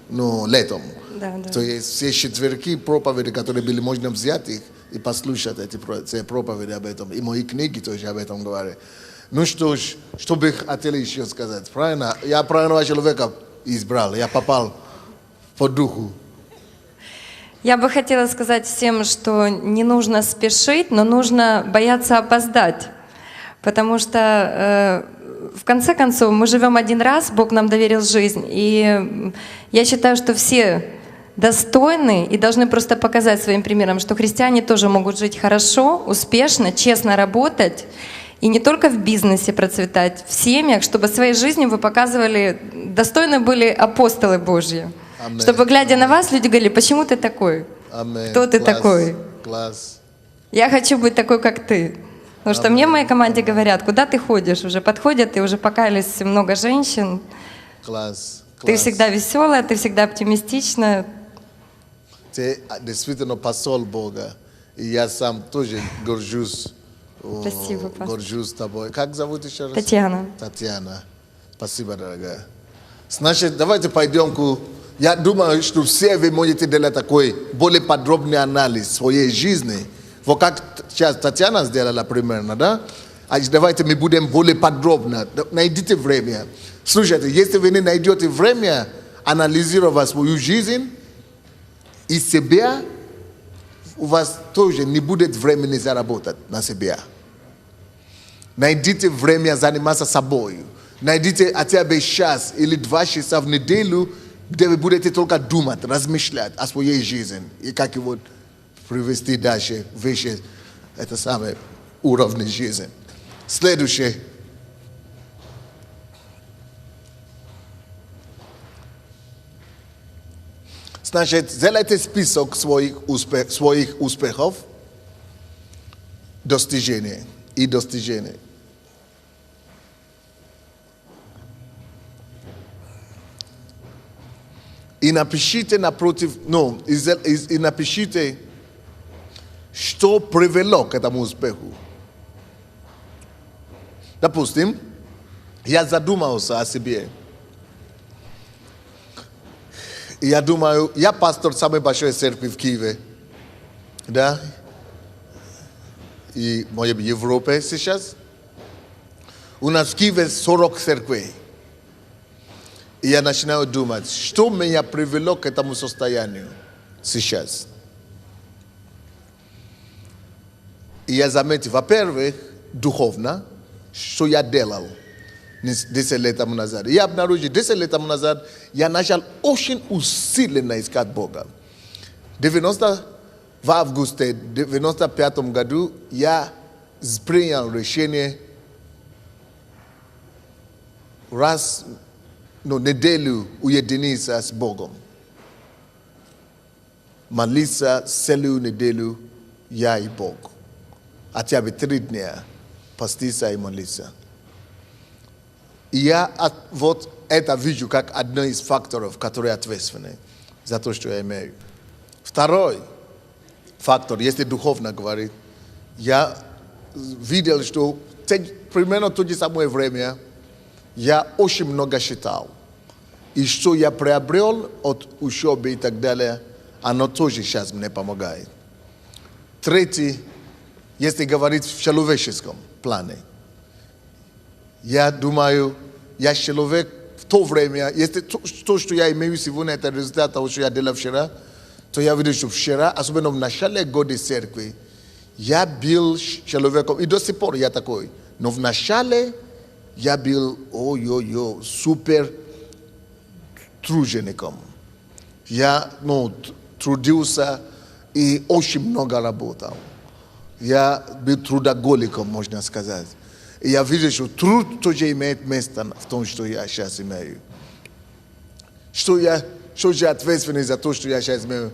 ну, летом. Да, да. То есть все четверки проповеди, которые были можно взять их и послушать эти проповеди об этом. И мои книги тоже об этом говорят. Ну что ж, что бы хотели еще сказать? Правильно? Я правильного человека избрал, я попал по духу. Я бы хотела сказать всем, что не нужно спешить, но нужно бояться опоздать. Потому что, в конце концов, мы живем один раз, Бог нам доверил жизнь. И я считаю, что все достойны и должны просто показать своим примером, что христиане тоже могут жить хорошо, успешно, честно работать. И не только в бизнесе процветать, в семьях, чтобы своей жизнью вы показывали, достойны были апостолы Божьи. Амен. Чтобы, глядя на вас, люди говорили, почему ты такой? Амен. Кто ты Класс. такой? Класс. Я хочу быть такой, как ты. Потому что мне в моей команде говорят, куда ты ходишь? Уже подходят, и уже покаялись много женщин. Класс. Ты всегда веселая, ты всегда оптимистичная. Ты действительно посол Бога. И я сам тоже горжусь. Спасибо, пастор. Горжусь тобой. Как зовут еще раз? Татьяна. Татьяна. Спасибо, дорогая. Значит, давайте пойдем. Я думаю, что все вы можете делать такой более подробный анализ своей жизни. Вот как сейчас Татьяна сделала примерно, да? А давайте мы будем более подробно. Найдите время. Слушайте, если вы не найдете время анализировать свою жизнь и себя, у вас тоже не будет времени заработать на себя. Найдите время заниматься собой. Найдите хотя бы час или 2 часа в неделю, где вы будете только думать, размышлять о своей жизни и как его привести дальше, выше, это самое уровень жизни. Следующее. Значит, сделайте список своих успехов, достижений и достижений. И напишите напротив, и напишите, что привело к этому успеху. Допустим, я задумался о себе. И я думаю, я пастор самой большой церкви в Киеве, да, и в Европе сейчас. У нас в Киеве 40 церквей. И я начинаю думать, что меня привело к этому состоянию сейчас. И я заметил, во-первых, духовно, что я делал 10 лет тому назад. Я обнаружил, 10 лет тому назад я начал очень усиленно искать Бога. В августе 1995 году я принял решение раз неделю уединиться с Богом. Молиться целую неделю я и Бог. хотя бы 3 дня поститься и молиться. И я вот это вижу как одно из факторов, которые ответственны за то, что я имею. Второй фактор, если духовно говорить, я видел, что примерно в то же самое время я очень много читал. И что я приобрел от учебы и так далее, оно тоже сейчас мне помогает. Третий, если говорить в человеческом плане, я думаю, я человек в то время, если то, что я имею сегодня, это результат того, что я делал вчера, то я видел, что вчера, особенно в начале года церкви, я был человеком, и до сих пор я такой, но в начале я был, супер тружеником. Я, трудился и очень много работал. Я был трудоголиком, можно сказать. И я вижу, что труд тоже имеет место в том, что я сейчас имею. Что же ответственный за то, что я сейчас имею.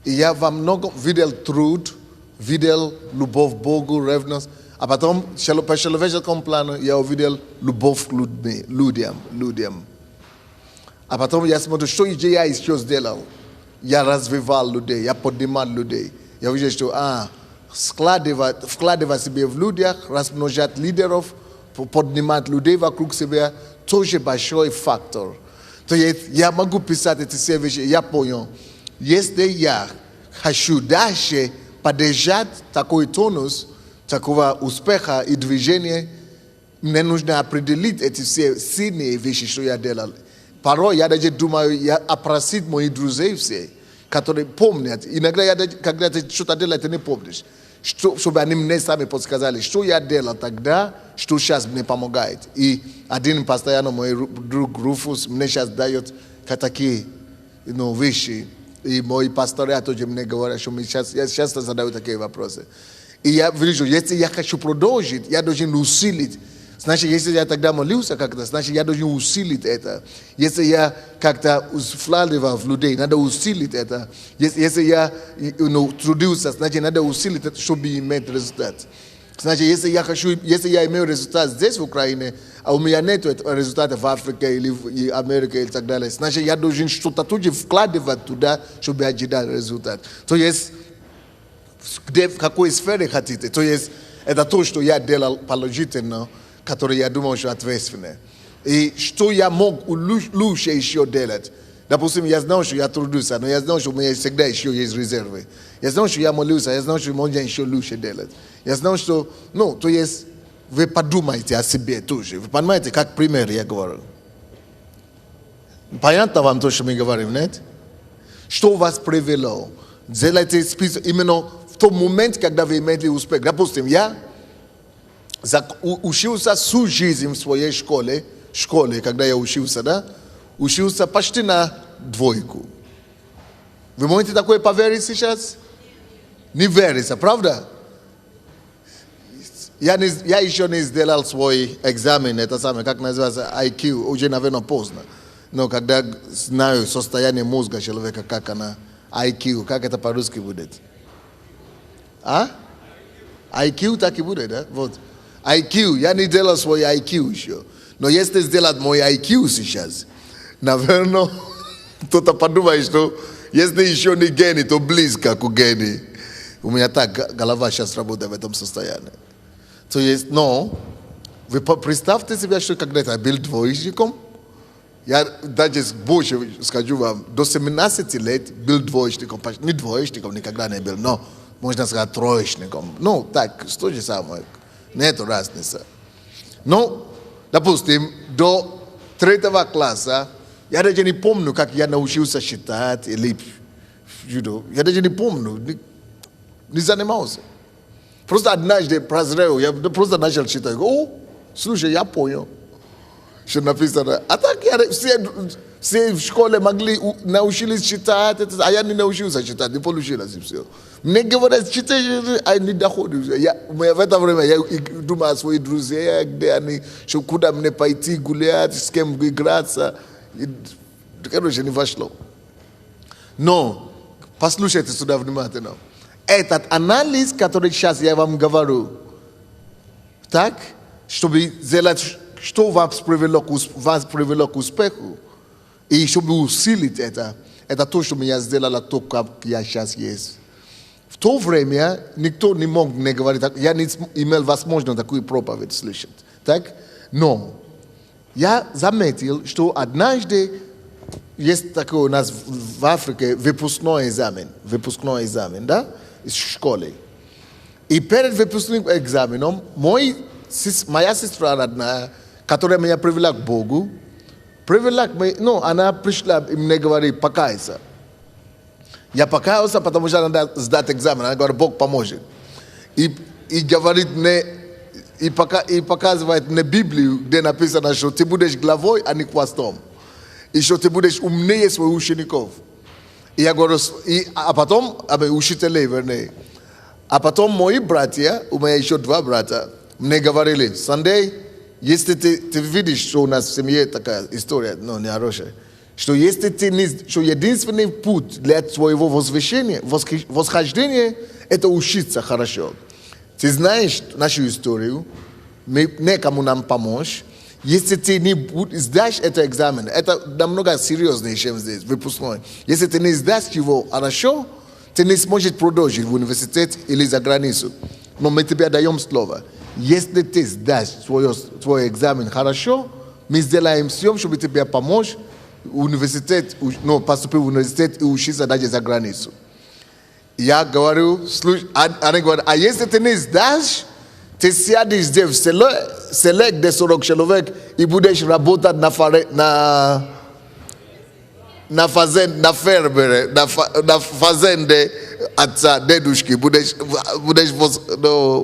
И я во многом видел труд, видел любовь к Богу, ревность. А потом, по человеческому плану, я увидел любовь к людям. А потом я смотрю, что я еще сделал. Я развивал людей, я поднимал людей. Я вижу, что вкладывать себе в людях, размножать лидеров, поднимать людей вокруг себя, тоже большой фактор. То есть я могу писать эти все вещи, я понял. Если я хочу дальше поддержать такой тонус, такого успеха и движения, мне нужно определить эти все сильные вещи, что я делал. Порой я даже думаю, я опросить моих друзей все, которые помнят. Иногда когда ты что-то делаешь, ты не помнишь. Чтобы они мне сами подсказали, что я делал тогда, что сейчас мне помогает. И один постоянно мой друг Руфус мне сейчас дает такие вещи. И мой пастор тоже мне говорит, что я часто задаю такие вопросы. И я вижу, если я хочу продолжить, я должен усилить. Значит, если я тогда молился как-то, значит, я должен усилить это. Если я как-то вкладывал в людей, надо усилить это. Если я трудился, значит, надо усилить это, чтобы иметь результат. Значит, если я имею результат здесь, в Украине, а у меня нет результата в Африке или в Америке и так далее, значит, я должен что-то тоже вкладывать туда, чтобы ожидать результат. То есть, в какой сфере хотите. То есть, это то, что я делал положительно, который я думал, что ответственный. И что я мог лучше еще делать. Допустим, я знал, что я трудился, но я знал, что у меня всегда еще есть резервы. Я знал, что я молился, я знал, что можно еще лучше делать. Я знал, что, то есть, вы подумайте о себе тоже. Вы понимаете, как пример я говорю. Понятно вам то, что мы говорим, нет? Что вас привело? Делайте список именно в том момент, когда вы имели успех. Допустим, я учился всю жизнь в своей школе, когда я учился, да? Учился почти на 2. Вы можете такое поверить сейчас? Не верится, правда? Я еще не сделал свой экзамен, это самое, как называется, IQ, уже, наверное, поздно. Но когда знаю состояние мозга человека, как она, IQ, как это по-русски будет? IQ так и будет, да? Вот. IQ, я не делал свой IQ еще. Но если сделать мой IQ сейчас, наверное, кто-то подумает, что если еще не гений, то близко к гению. У меня так голова сейчас работает в этом состоянии. То есть, вы представьте себе, что когда я был двоечником, я даже больше скажу вам, до 17 лет был двоечником, не двоечником никогда не был, но можно сказать троечником. Так, то же самое. Нет разницы. Допустим, до 3 класса я даже не помню, как я научился считать или, я даже не помню, не занимался. Просто однажды прозрел, я просто начал читать. Слушай, я понял, что написано. А так все в школе могли научились читать, а я не научился читать, не получилось все. Мне говорят, читай, а не доходит. В это время я думаю о своих друзьях, где они, что куда мне пойти гулять, с кем играться. Короче, не вошло. Но, послушайте сюда внимательно. этот анализ, который сейчас я вам говорю, так, чтобы сделать, что вас привело к успеху, и чтобы усилить это то, что я сделала, то, как я сейчас есть. В то время никто не мог мне говорить, я не имел возможности такую проповедь слышать. Так? Но я заметил, что однажды есть такой у нас в Африке выпускной экзамен, да, из школы. И перед выпускным экзаменом моя сестра родная, которая меня привела к Богу, она пришла и мне говорит, покайся. Я покаялся, потому что надо сдать экзамен. Она говорит, Бог поможет. И говорит мне, и показывает мне Библию, где написано, что ты будешь главой, а не хвостом. И что ты будешь умнее своих учеников. И я говорю, а потом, учителей, вернее. А потом мои братья, у меня еще 2 брата, мне говорили, Сандей, если ты видишь, что у нас в семье такая история, но не хорошая, что если что единственный путь для твоего восхождения, это учиться хорошо. Ты знаешь нашу историю, некому нам помочь. Если ты не сдашь этот экзамен, это намного серьезнее, чем здесь, выпускной. Если ты не сдашь его хорошо, ты не сможешь продолжить в университет или за границу. Но мы тебе даем слово. Если ты сдашь свой экзамен хорошо, мы сделаем все, чтобы тебе помочь поступить в университет и учиться даже за границу. Я говорю, они говорят, а если ты не сдашь, ты сядешь здесь в селе, где 40 человек, и будешь работать на фазенде отца, дедушки, будешь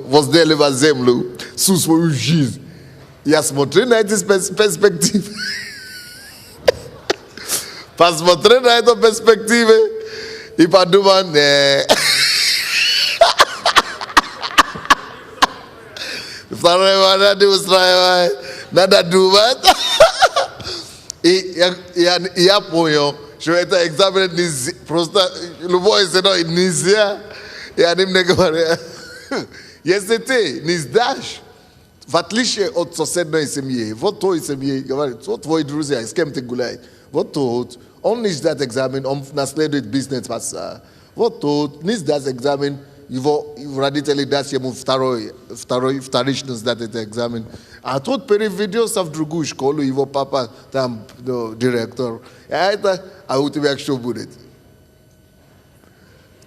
возделывать землю всю свою жизнь. Я смотрю на эту перспективу. Посмотри на эту перспективу и подумай, надо думать. И я понял, что это экзамен просто любой сценарий нельзя. И они мне говорят, если ты не сдашь, в отличие от соседней семьи, вот той семьи, говорят, вот твои друзья, с кем ты гуляешь, вот тут, он не сдает экзамен, он наследует бизнес отца. Вот тут, не сдаст экзамен, его родители даст ему вторично сдать этот экзамен. А тот переведется в другую школу, его папа там директор. А у тебя что будет?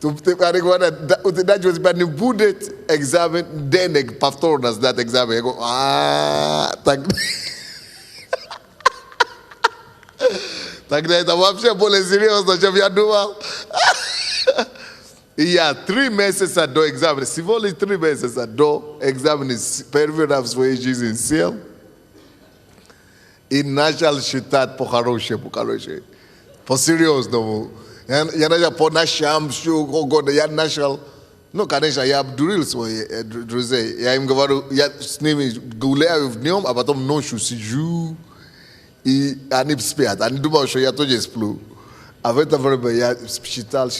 Они говорят, у тебя не будет экзамен, денег повторно сдать экзамен. Я говорю, так... Тогда это вообще более серьезно, чем я думал. И я 3 месяца до экзамена, всего лишь 3 месяца до экзамена, первый раз в своей жизни сел и начал считать по-хорошему. По-серьезному. Я начал по ночам, я начал, конечно, я обдурил своих друзей. Я им говорю, я с ними гуляю днем, а потом ночью сижу. И они спят, они думают, что я тоже сплю. А в это время я считал.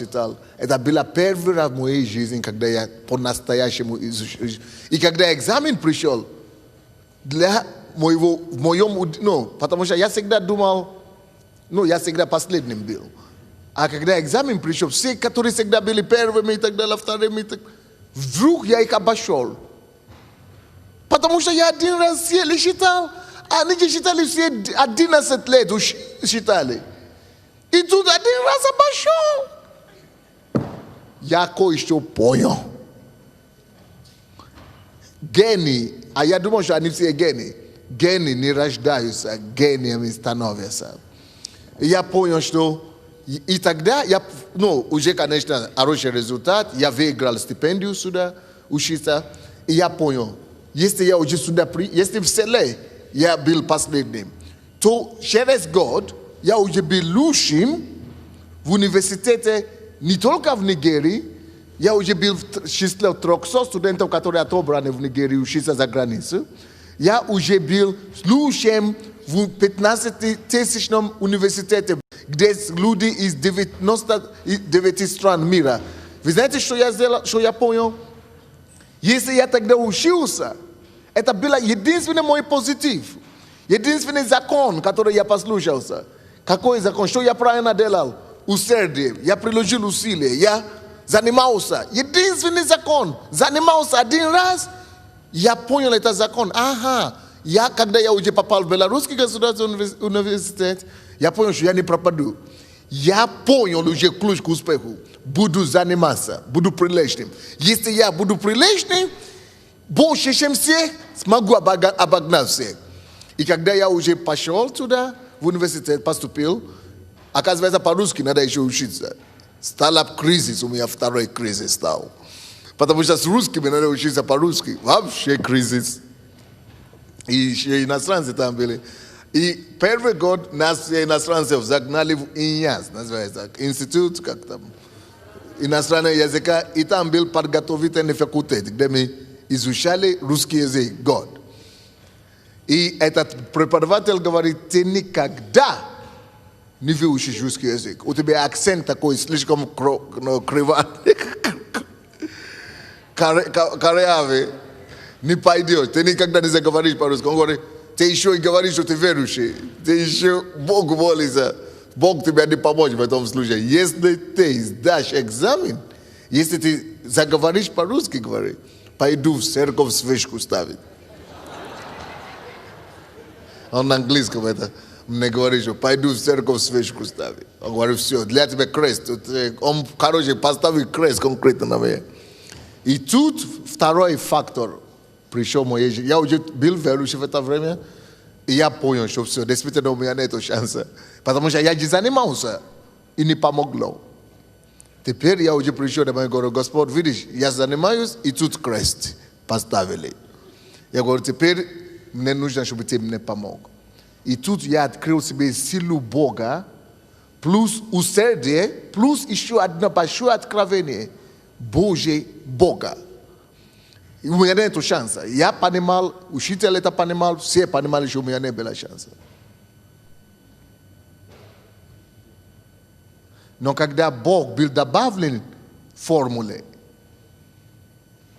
Это было первый раз в моей жизни, когда я по-настоящему изучил. И когда экзамен пришел, потому что я всегда думал, я всегда последним был. А когда экзамен пришел, все, которые всегда были первыми и так далее, вторыми, вдруг я их обошел. Потому что я один раз сел и считал. Они же считали все 11 лет считали. И тут один раз обошел. Я кое-что понял. Гений, а я думаю, что они все гении. Гении не рождаются, гениями становятся. И я понял, что... И тогда я, уже, конечно, хороший результат. Я выиграл стипендию сюда, учиться. И я понял, если я уже сюда, если в селе я был последним, то через год я уже был лучшим в университете не только в Нигерии, я уже был в числе 300 студентов, которые отобраны в Нигерии учиться за границу. Я уже был лучшим в 15-тысячном университете, где люди из 99 стран мира. Вы знаете, что я сделал, что я понял? Если я тогда учился, это было единственный мой позитив. Единственный закон, который я послушался. Какой закон? Что я правильно делал? Усердие. Я приложил усилия. Я занимался. Единственный закон. Занимался один раз. Я понял этот закон. Ага. Когда я уже попал в Белорусский государственный университет, я понял, что я не пропаду. Я понял уже ключ к успеху. Буду заниматься. Буду прилежным. Если я буду прилежным, больше, чем всех, смогу обогнать всех. И когда я уже пошел туда, в университет, поступил, оказывается, по-русски надо еще учиться. Стал кризис, у меня второй кризис стал. Потому что с русскими надо учиться по-русски. Вообще кризис. И еще иностранцы там были. И первый год нас все иностранцев загнали в ИНЯС, называется, институт, как там, иностранного языка. И там был подготовительный факультет, где мы изучали русский язык, год. И этот преподаватель говорит, ты никогда не выучишь русский язык. У тебя акцент такой слишком кривой, корявый, не пойдет. Ты никогда не заговоришь по-русски. Он говорит, ты еще и говоришь, что ты верующий. Ты еще Бог молится. Бог тебе не поможет в этом случае. Если ты сдашь экзамен, если ты заговоришь по-русски, говори, пойду в церковь свечку ставить. Он на английском это мне говорит, что пойду в церковь свечку ставить. Он говорит, все, для тебя крест. Он, короче, поставил крест конкретно на меня. И тут второй фактор пришел в моей жизни. Я уже был верующий в это время, и я понял, что все, действительно у меня нет шанса. Потому что я не занимался, и не помогло. Теперь я уже пришел домой и говорю, Господь, видишь, я занимаюсь, и тут крест поставили. Я говорю, теперь мне нужно, чтобы ты мне помог. И тут я открыл себе силу Бога, плюс усердие, плюс еще одно большое откровение Божьего Бога. И у меня нет шанса. Я понимал, учитель это понимал, все понимали, что у меня не было шанса. Но когда Бог был добавлен в формуле,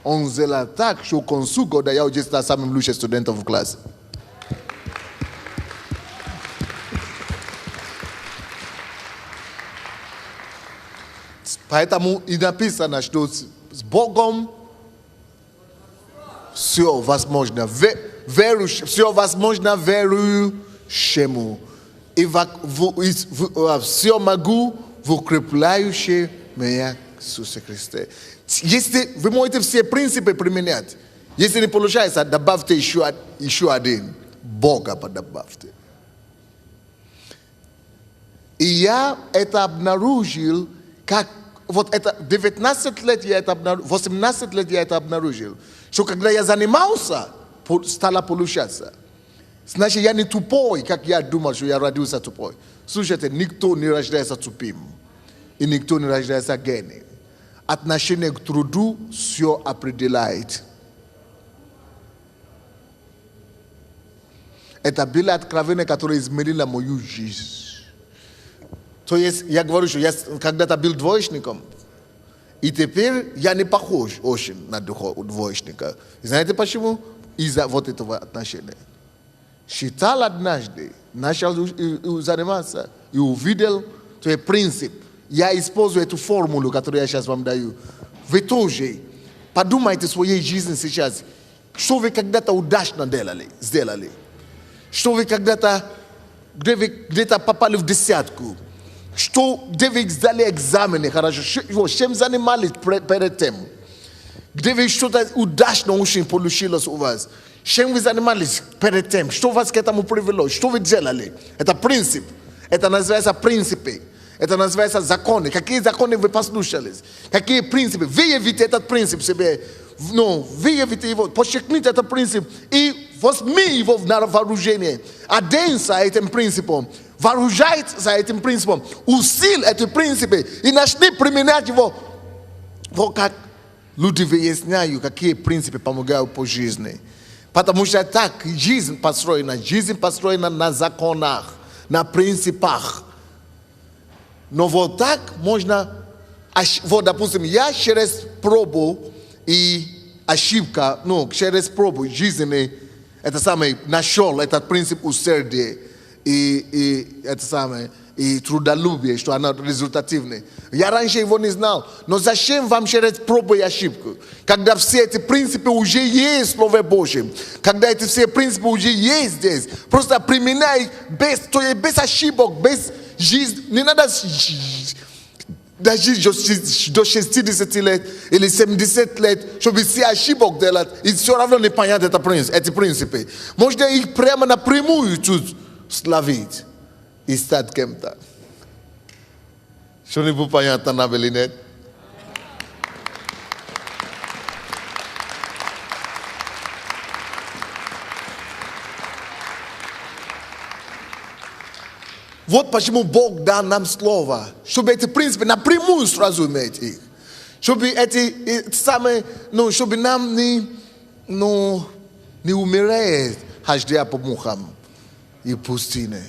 он сделал так, что к концу года я уже стал самым лучшим студентом в классе. Поэтому и написано, что с Богом все возможно. Все возможно верующему. И все могу в укрепляющем меня Иисусе Христе. Если вы можете все принципы применять, если не получается, добавьте еще один. Бога добавьте. И я это обнаружил, как вот это 19 лет я это обнаружил, 18 лет я это обнаружил, что когда я занимался, стало получаться. Значит, я не тупой, как я думал, что я родился тупой. Слушайте, никто не рождается тупым. И никто не рождается гением. Отношение к труду все определяет. Это было откровение, которое изменило мою жизнь. То есть, я говорю, что я когда-то был двоечником, и теперь я не похож очень на двоечника. И знаете почему? Из-за вот этого отношения. Считал однажды, начал заниматься, и увидел, то есть принцип. Я использую эту формулу, которую я сейчас вам даю. Вы тоже подумайте о своей жизни сейчас. Что вы когда-то удачно сделали? Что вы когда-то где-то попали в десятку? Где вы сдали экзамены хорошо? Чем занимались перед тем? Где вы что-то удачно очень получилось у вас? Чем вы занимались перед тем? Что вас к этому привело? Что вы делали? Это принцип. Это называется принципы. Это называется законы. Какие законы вы послушались? Какие принципы? Выявите этот принцип себе. Выявите его, подчеркните этот принцип и возьми его на вооружение. Оденься этим принципом. Вооружайся этим принципом. Усиль эти принципы и начни применять его. Вот как люди выясняют, какие принципы помогают по жизни. Потому что так жизнь построена. Жизнь построена на законах, на принципах. Но вот так можно вот, допустим, я через пробу и ошибка, ну, через пробу жизни, это самое, нашел этот принцип усердия и это самое, и трудолюбие, что оно результативное. Я раньше его не знал. Но зачем вам через пробу и ошибку? Когда все эти принципы уже есть в Слове Божьем, когда эти все принципы уже есть здесь, просто применяй без ошибок, без жизни. Не надо дожить до 60 лет или 70 лет, чтобы все ошибок делать, и все равно не понять эти принципы. Можно их прямо напрямую тут славить и стать кем-то. Что-нибудь понятно, Набель, или нет? Вот почему Бог дал нам слово, чтобы эти принципы напрямую сразу иметь их. Чтобы эти самые, ну, чтобы нам не умереть, хождя по мухам и пустыне.